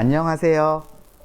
안녕하세요.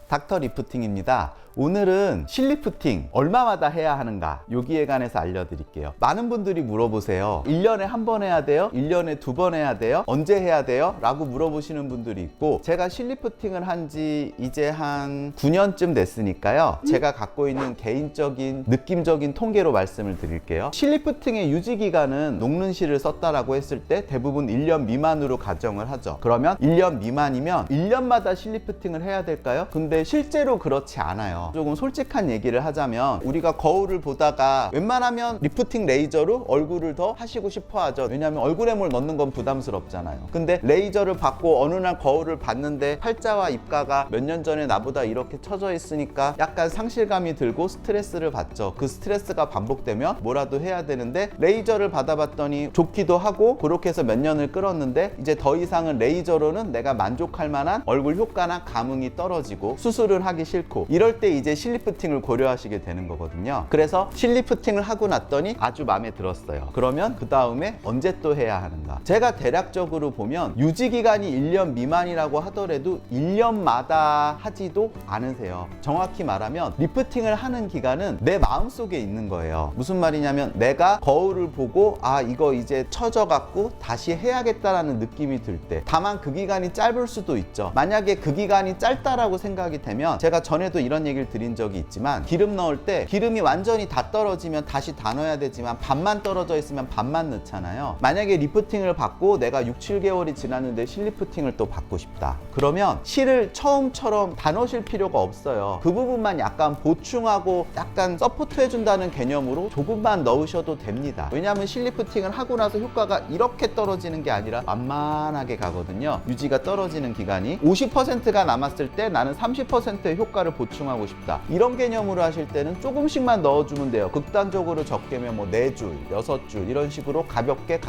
닥터 리프팅입니다. 오늘은 실리프팅 얼마마다 해야 하는가 여기에 관해서 알려드릴게요. 많은 분들이 물어보세요. 1년에 한 번 해야 돼요? 1년에 2번 해야 돼요? 언제 해야 돼요? 라고 물어보시는 분들이 있고, 제가 실리프팅을 한 지 이제 한 9년쯤 됐으니까요, 제가 갖고 있는 개인적인 느낌적인 통계로 말씀을 드릴게요. 실리프팅의 유지기간은 녹는 실을 썼다라고 했을 때 대부분 1년 미만으로 가정을 하죠. 그러면 1년 미만이면 1년마다 실리프팅을 해야 될까요? 근데 실제로 그렇지 않아요. 조금 솔직한 얘기를 하자면, 우리가 거울을 보다가 웬만하면 리프팅 레이저로 얼굴을 더 하시고 싶어 하죠. 왜냐하면 얼굴에 뭘 넣는 건 부담스럽잖아요. 근데 레이저를 받고 어느 날 거울을 봤는데 팔자와 입가가 몇 년 전에 나보다 이렇게 처져 있으니까 약간 상실감이 들고 스트레스를 받죠. 그 스트레스가 반복되면 뭐라도 해야 되는데, 레이저를 받아봤더니 좋기도 하고 그렇게 해서 몇 년을 끌었는데 이제 더 이상은 레이저로는 내가 만족할 만한 얼굴 효과나 감흥이 떨어지고 수술을 하기 싫고, 이럴 때 이제 실리프팅을 고려하시게 되는 거거든요. 그래서 실리프팅을 하고 났더니 아주 마음에 들었어요. 그러면 그 다음에 언제 또 해야 하는가? 제가 대략적으로 보면 유지기간이 1년 미만이라고 하더라도 1년마다 하지도 않으세요. 정확히 말하면 리프팅을 하는 기간은 내 마음속에 있는 거예요. 무슨 말이냐면, 내가 거울을 보고 아 이거 이제 처져 갖고 다시 해야겠다라는 느낌이 들 때, 다만 그 기간이 짧을 수도 있죠. 만약에 그 기간이 짧다라고 생각이 되면, 제가 전에도 이런 얘기를 드린 적이 있지만, 기름 넣을 때 기름이 완전히 다 떨어지면 다시 다 넣어야 되지만 반만 떨어져 있으면 반만 넣잖아요. 만약에 리프팅을 받고 내가 6, 7개월이 지났는데 실리프팅을 또 받고 싶다, 그러면 실을 처음처럼 다 넣으실 필요가 없어요. 그 부분만 약간 보충하고 약간 서포트 해준다는 개념으로 조금만 넣으셔도 됩니다. 왜냐하면 실리프팅을 하고 나서 효과가 이렇게 떨어지는 게 아니라 만만하게 가거든요. 유지가 떨어지는 기간이 50%가 남았을 때 나는 30%의 효과를 보충하고 싶다, 이런 개념으로 하실 때는 조금씩만 넣어주면 돼요. 극단적으로 적게면 뭐 4줄, 6줄 이런 식으로 가볍게.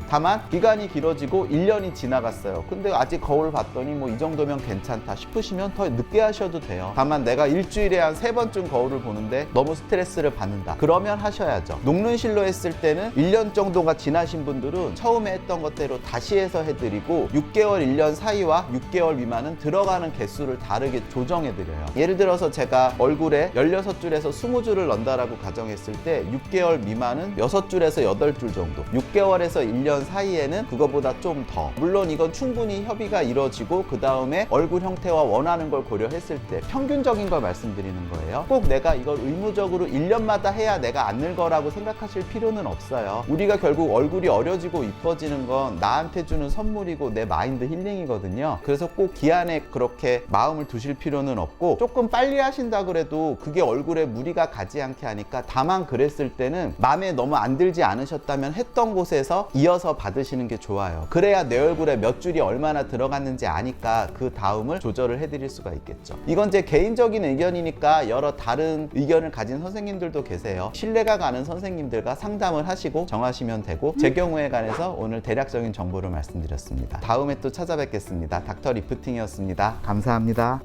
다만 기간이 길어지고 1년이 지나갔어요. 근데 아직 거울 봤더니 뭐 이 정도면 괜찮다 싶으시면 더 늦게 하셔도 돼요. 다만 내가 일주일에 한 3번쯤 거울을 보는데 너무 스트레스를 받는다, 그러면 하셔야죠. 녹는 실로 했을 때는 1년 정도가 지나신 분들은 처음에 했던 것대로 다시 해서 해드리고, 6개월, 1년 사이와 6개월 미만은 들어가는 개수를 다르게 조정해드려요. 예를 들어서 제가 얼굴에 16줄에서 20줄을 넣는다라고 가정했을 때 6개월 미만은 6줄에서 8줄 정도, 6개월에서 1년 사이에는 그거보다 좀 더. 물론 이건 충분히 협의가 이루어지고 그 다음에 얼굴 형태와 원하는 걸 고려했을 때 평균적인 걸 말씀드리는 거예요. 꼭 내가 이걸 의무적으로 1년마다 해야 내가 안 늙어라고 생각하실 필요는 없어요. 우리가 결국 얼굴이 어려지고 이뻐지는 건 나한테 주는 선물이고 내 마인드 힐링이거든요. 그래서 꼭 기한에 그렇게 마음을 두실 필요는 없고, 조금 빨리 하신다 그래도 그게 얼굴에 무리가 가지 않게 하니까, 다만 그랬을 때는 마음에 너무 안 들지 않으셨다면 했던 곳에서 이어서 받으시는 게 좋아요. 그래야 내 얼굴에 몇 줄이 얼마나 들어갔는지 아니까 그 다음을 조절을 해드릴 수가 있겠죠. 이건 제 개인적인 의견이니까 여러 다른 의견을 가진 선생님들도 계세요. 신뢰가 가는 선생님들과 상담을 하시고 정하시면 되고, 제 경우에 관해서 오늘 대략적인 정보를 말씀드렸습니다. 다음에 또 찾아뵙겠습니다. 닥터 리프팅이었습니다. 감사합니다.